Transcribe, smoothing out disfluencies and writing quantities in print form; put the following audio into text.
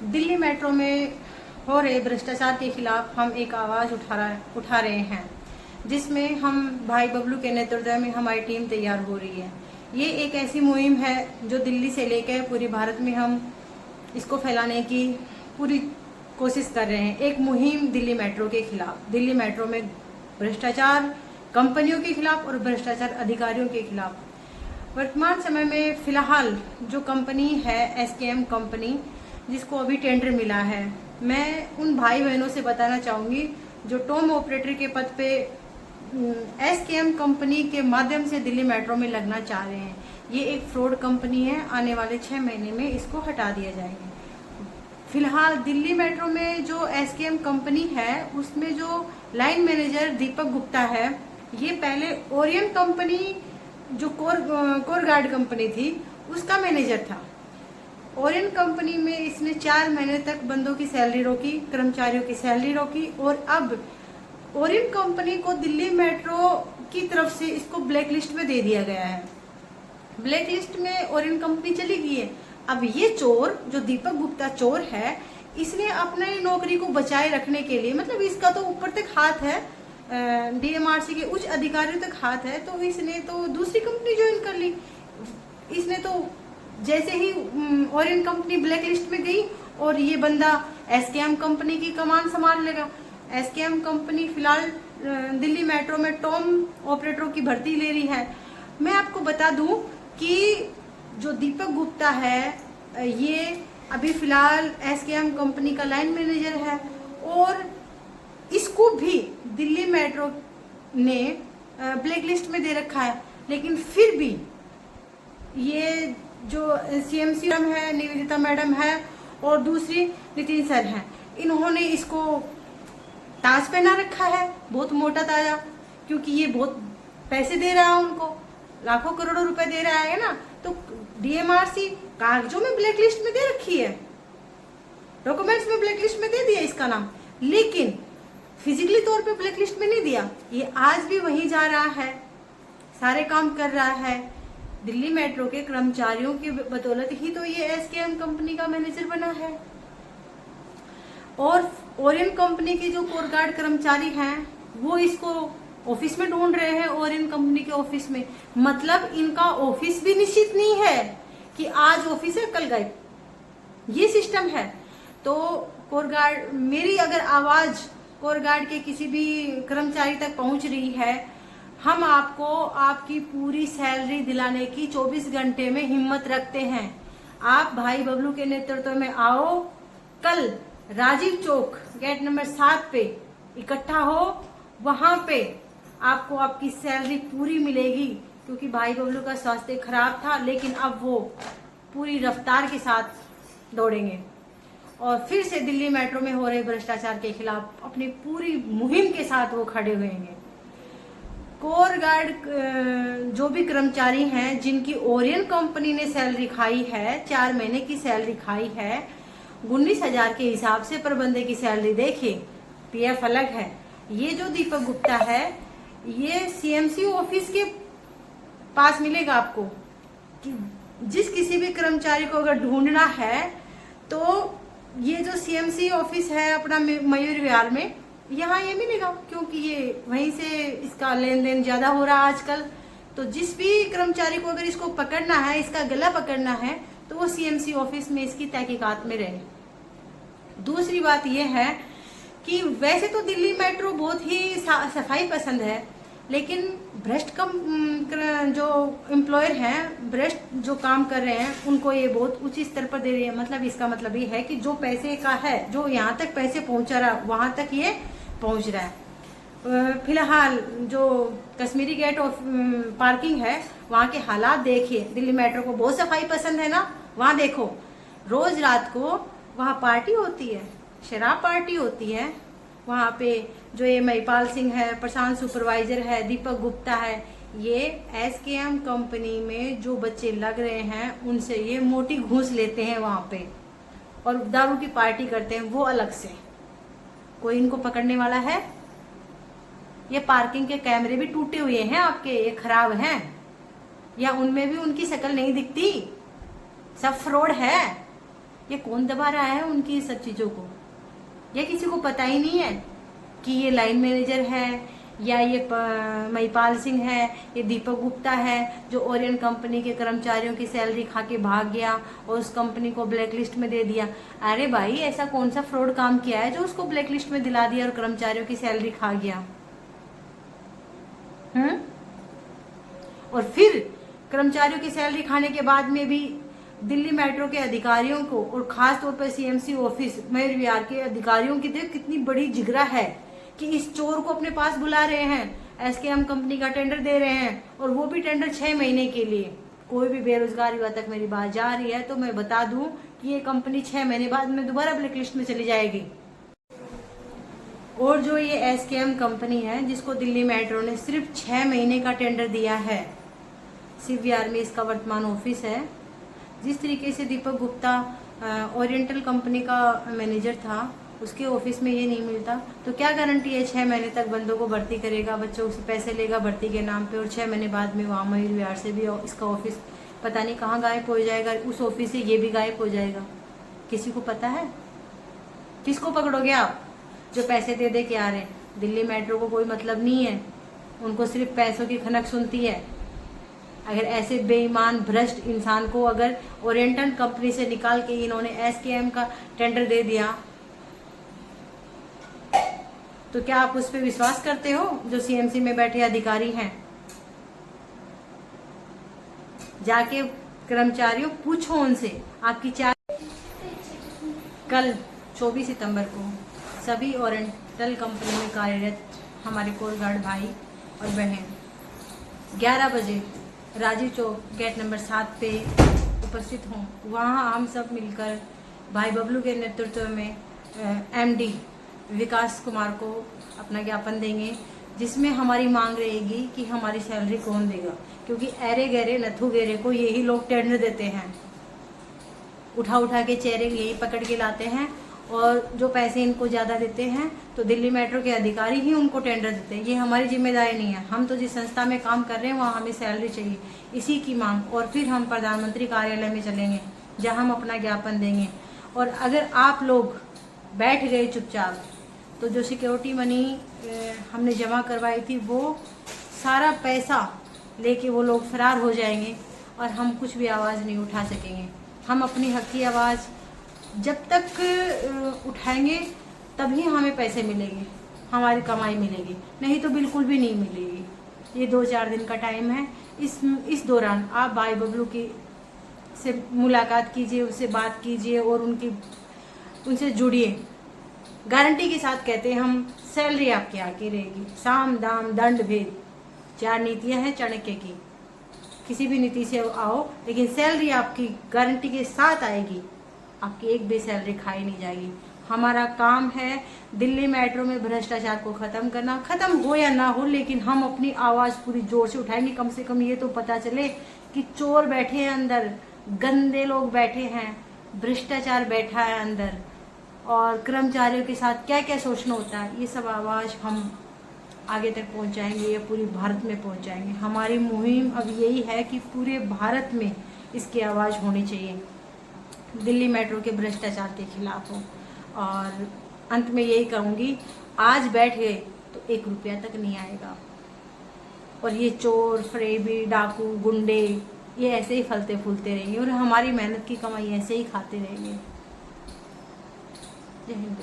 Delhi metro में हो रहे भ्रष्टाचार के खिलाफ हम एक आवाज़ उठा रहे हैं, जिसमें हम भाई बबलू के नेतृत्व में हमारी टीम तैयार हो रही है। ये एक ऐसी मुहिम है जो दिल्ली से लेकर पूरे भारत में हम इसको फैलाने की पूरी कोशिश कर रहे हैं। एक मुहिम दिल्ली मेट्रो के खिलाफ, दिल्ली मेट्रो में भ्रष्टाचार कंपनियों के खिलाफ और भ्रष्टाचार अधिकारियों के खिलाफ। वर्तमान समय में फिलहाल जो कंपनी है एसकेएम कंपनी, जिसको अभी टेंडर मिला है, मैं उन भाई बहनों से बताना चाहूँगी जो टोम ऑपरेटर के पद पे एसकेएम कंपनी के माध्यम से दिल्ली मेट्रो में लगना चाह रहे हैं। ये एक फ्रॉड कंपनी है। आने वाले 6 महीने में इसको हटा दिया जाएगा। फिलहाल दिल्ली मेट्रो में जो एसकेएम कंपनी है, उसमें जो लाइन मैनेजर दीपक गुप्ता है, ये पहले ओरियन कंपनी जो कोर गार्ड कंपनी थी उसका मैनेजर था। ओरियन कंपनी में इसने 4 महीने तक बंदों की सैलरी रोकी, कर्मचारियों की सैलरी रोकी, और अब ओरियन कंपनी को दिल्ली मेट्रो की तरफ से इसको ब्लैक लिस्ट में दे दिया गया है। ब्लैक लिस्ट में ओरियन कंपनी चली गई है। अब ये चोर, जो दीपक गुप्ता चोर है, इसने अपनी नौकरी को बचाए रखने के लिए, मतलब इसका तो ऊपर तक हाथ है, डीएमआरसी के उच्च अधिकारियों तक हाथ है, तो इसने तो दूसरी कंपनी ज्वाइन कर ली। इसने तो जैसे ही ओरियन कंपनी ब्लैक लिस्ट में गई और ये बंदा एसकेएम कंपनी की कमान संभाल लेगा। एसकेएम कंपनी फिलहाल दिल्ली मेट्रो में टॉम ऑपरेटरों की भर्ती ले रही है। मैं आपको बता दूं कि जो दीपक गुप्ता है, ये अभी फिलहाल एसकेएम कंपनी का लाइन मैनेजर है, और इसको भी दिल्ली मेट्रो ने ब्लैक लिस्ट में दे रखा है। लेकिन फिर भी ये जो सीएमसी मैडम है, निवेदिता मैडम है, और दूसरी नितिन सर हैं, इन्होंने इसको ताज पहना रखा है, बहुत मोटा ताजा, क्योंकि ये बहुत पैसे दे रहा है उनको, लाखों करोड़ों रुपए दे रहा है ना। तो डीएमआरसी कागजों में ब्लैक लिस्ट में दे रखी है, डॉक्यूमेंट्स में ब्लैक लिस्ट में दे दिया इसका नाम, लेकिन फिजिकली तौर पे ब्लैक लिस्ट में नहीं दिया। ये आज भी वहीं जा रहा है, सारे काम कर रहा है। दिल्ली मेट्रो के कर्मचारियों की बदौलत ही तो ये एसकेएम कंपनी का मैनेजर बना है। और ओरियन कंपनी के जो कोर गार्ड कर्मचारी हैं, वो इसको ऑफिस में ढूंढ रहे हैं, ओरियन कंपनी के ऑफिस में। मतलब इनका ऑफिस भी निश्चित नहीं है कि आज ऑफिस है कल गए, ये सिस्टम है। तो कोर गार्ड, मेरी अगर आवाज कोर गार्ड के किसी भी कर्मचारी तक पहुंच रही है, हम आपको आपकी पूरी सैलरी दिलाने की 24 घंटे में हिम्मत रखते हैं। आप भाई बबलू के नेतृत्व में आओ, कल राजीव चौक गेट नंबर 7 पे इकट्ठा हो, वहां पे आपको आपकी सैलरी पूरी मिलेगी। क्योंकि भाई बबलू का स्वास्थ्य खराब था, लेकिन अब वो पूरी रफ्तार के साथ दौड़ेंगे और फिर से दिल्ली मेट्रो में हो रहे भ्रष्टाचार के खिलाफ अपनी पूरी मुहिम के साथ वो खड़े हुएंगे। कोर गार्ड जो भी कर्मचारी हैं, जिनकी ओरियन कंपनी ने सैलरी खाई है, 4 महीने की सैलरी खाई है, 19,000 के हिसाब से पर बंदे की सैलरी देखिए, पीएफ अलग है। ये जो दीपक गुप्ता है, ये सीएमसी ऑफिस के पास मिलेगा आपको। कि जिस किसी भी कर्मचारी को अगर ढूंढना है, तो ये जो सीएमसी ऑफिस है अपना मयूर विहार में, यहाँ ये मिलेगा, क्योंकि ये वहीं से इसका लेन देन ज्यादा हो रहा है आजकल। तो जिस भी कर्मचारी को अगर इसको पकड़ना है, इसका गला पकड़ना है, तो वो सीएमसी ऑफिस में इसकी तहकीकात में रहे। दूसरी बात ये है कि वैसे तो दिल्ली मेट्रो बहुत ही सफाई पसंद है, लेकिन भ्रष्ट जो एम्प्लॉयर हैं, भ्रष्ट जो काम कर रहे हैं, उनको ये बहुत उच्च स्तर पर दे रही है। मतलब इसका मतलब ये है कि जो पैसे का है, जो यहाँ तक पैसे पहुंचा रहा, वहां तक ये पहुंच रहा है। फिलहाल जो कश्मीरी गेट ऑफ पार्किंग है, वहाँ के हालात देखिए। दिल्ली मेट्रो को बहुत सफाई पसंद है ना, वहाँ देखो रोज रात को वहाँ पार्टी होती है, शराब पार्टी होती है। वहाँ पे जो ये महिपाल सिंह है, प्रशांत सुपरवाइजर है, दीपक गुप्ता है, ये एसकेएम कंपनी में जो बच्चे लग रहे हैं, उनसे ये मोटी घूस लेते हैं वहाँ पे, और दारू की पार्टी करते हैं वो अलग से। कोई इनको पकड़ने वाला है? ये पार्किंग के कैमरे भी टूटे हुए हैं आपके, ये खराब हैं, या उनमें भी उनकी शक्ल नहीं दिखती? सब फ्रॉड है। ये कौन दबा रहा है उनकी सब चीजों को? या किसी को पता ही नहीं है कि ये लाइन मैनेजर है, या ये महिपाल सिंह है, ये दीपक गुप्ता है जो ओरियन कंपनी के कर्मचारियों की सैलरी खा के भाग गया और उस कंपनी को ब्लैक लिस्ट में दे दिया। अरे भाई, ऐसा कौन सा फ्रॉड काम किया है जो उसको ब्लैक लिस्ट में दिला दिया और कर्मचारियों की सैलरी खा गया? और फिर कर्मचारियों की सैलरी खाने के बाद में भी दिल्ली मेट्रो के अधिकारियों को, और खास तौर पर सीएमसी ऑफिस मयूर विहार के अधिकारियों की देख कितनी बड़ी जिगरा है कि इस चोर को अपने पास बुला रहे हैं, एसकेएम कंपनी का टेंडर दे रहे हैं, और वो भी टेंडर 6 महीने के लिए। कोई भी बेरोजगार युवा तक मेरी बात जा रही है तो मैं बता दूं कि ये कंपनी 6 महीने बाद में दोबारा ब्लैकलिस्ट में चली जाएगी। और जो ये एसकेएम कंपनी है जिसको दिल्ली मेट्रो ने सिर्फ 6 महीने का टेंडर दिया है, CVR में इसका वर्तमान ऑफिस है। जिस तरीके से दीपक गुप्ता ओरिएंटल कंपनी का मैनेजर था, उसके ऑफिस में ये नहीं मिलता, तो क्या गारंटी है 6 महीने तक बंदों को भर्ती करेगा, बच्चों से पैसे लेगा भर्ती के नाम पे, और 6 महीने बाद में वहाँ मयूर विहार से भी इसका ऑफिस पता नहीं कहाँ गायब हो जाएगा, उस ऑफिस से ये भी गायब हो जाएगा। किसी को पता है? किसको पकड़ोगे आप जो पैसे दे दे के आ रहे हैं? दिल्ली मेट्रो को कोई मतलब नहीं है, उनको सिर्फ पैसों की खनक सुनती है। अगर ऐसे बेईमान भ्रष्ट इंसान को अगर ओरिएंटल कंपनी से निकाल के इन्होंने एसकेएम का टेंडर दे दिया, तो क्या आप उस पर विश्वास करते हो जो सीएमसी में बैठे अधिकारी हैं? जाके कर्मचारियों पूछो उनसे आपकी क्या। कल 24 सितंबर को सभी ओरिएंटल कंपनी में कार्यरत हमारे कोस्ट गार्ड भाई और बहन 11 बजे राजीव चौक गेट नंबर 7 पे उपस्थित हों। वहाँ हम सब मिलकर भाई बबलू के नेतृत्व में MD विकास कुमार को अपना ज्ञापन देंगे, जिसमें हमारी मांग रहेगी कि हमारी सैलरी कौन देगा, क्योंकि ऐरे गहरे नथु गेरे को यही लोग टेंडर देते हैं, उठा उठा के चेहरे यही पकड़ के लाते हैं, और जो पैसे इनको ज़्यादा देते हैं तो दिल्ली मेट्रो के अधिकारी ही उनको टेंडर देते हैं। ये हमारी जिम्मेदारी नहीं है, हम तो जिस संस्था में काम कर रहे हैं वहाँ हमें सैलरी चाहिए, इसी की मांग। और फिर हम प्रधानमंत्री कार्यालय में चलेंगे जहाँ हम अपना ज्ञापन देंगे। और अगर आप लोग बैठ गए चुपचाप, तो जो सिक्योरिटी मनी हमने जमा करवाई थी वो सारा पैसा लेके वो लोग फरार हो जाएंगे और हम कुछ भी आवाज़ नहीं उठा सकेंगे। हम अपनी हक की आवाज़ जब तक उठाएंगे तभी हमें पैसे मिलेंगे, हमारी कमाई मिलेगी, नहीं तो बिल्कुल भी नहीं मिलेगी। ये 2-4 दिन का टाइम है, इस दौरान आप भाई बबलू की से मुलाकात कीजिए, उससे बात कीजिए और उनसे जुड़िए। गारंटी के साथ कहते हैं हम, सैलरी आपकी आके रहेगी। साम दाम दंड भेद 4 नीतियां हैं चाणक्य की, किसी भी नीति से आओ लेकिन सैलरी आपकी गारंटी के साथ आएगी, आपकी एक भी सैलरी खाई नहीं जाएगी। हमारा काम है दिल्ली मेट्रो में भ्रष्टाचार को खत्म करना, खत्म हो या ना हो, लेकिन हम अपनी आवाज़ पूरी जोर से उठाएंगे। कम से कम ये तो पता चले कि चोर बैठे हैं अंदर, गंदे लोग बैठे हैं, भ्रष्टाचार बैठा है अंदर, और कर्मचारियों के साथ क्या क्या सोचना होता है, ये सब आवाज़ हम आगे तक पहुंचाएंगे, ये पूरी भारत में पहुंचाएंगे। हमारी मुहिम अब यही है कि पूरे भारत में इसकी आवाज़ होनी चाहिए, दिल्ली मेट्रो के भ्रष्टाचार के खिलाफ हो। और अंत में यही कहूँगी, आज बैठ गए तो 1 रुपया तक नहीं आएगा, और ये चोर फरेबी डाकू गुंडे ये ऐसे ही फलते फूलते रहेंगे और हमारी मेहनत की कमाई ऐसे ही खाते रहेंगे। जय हिंद।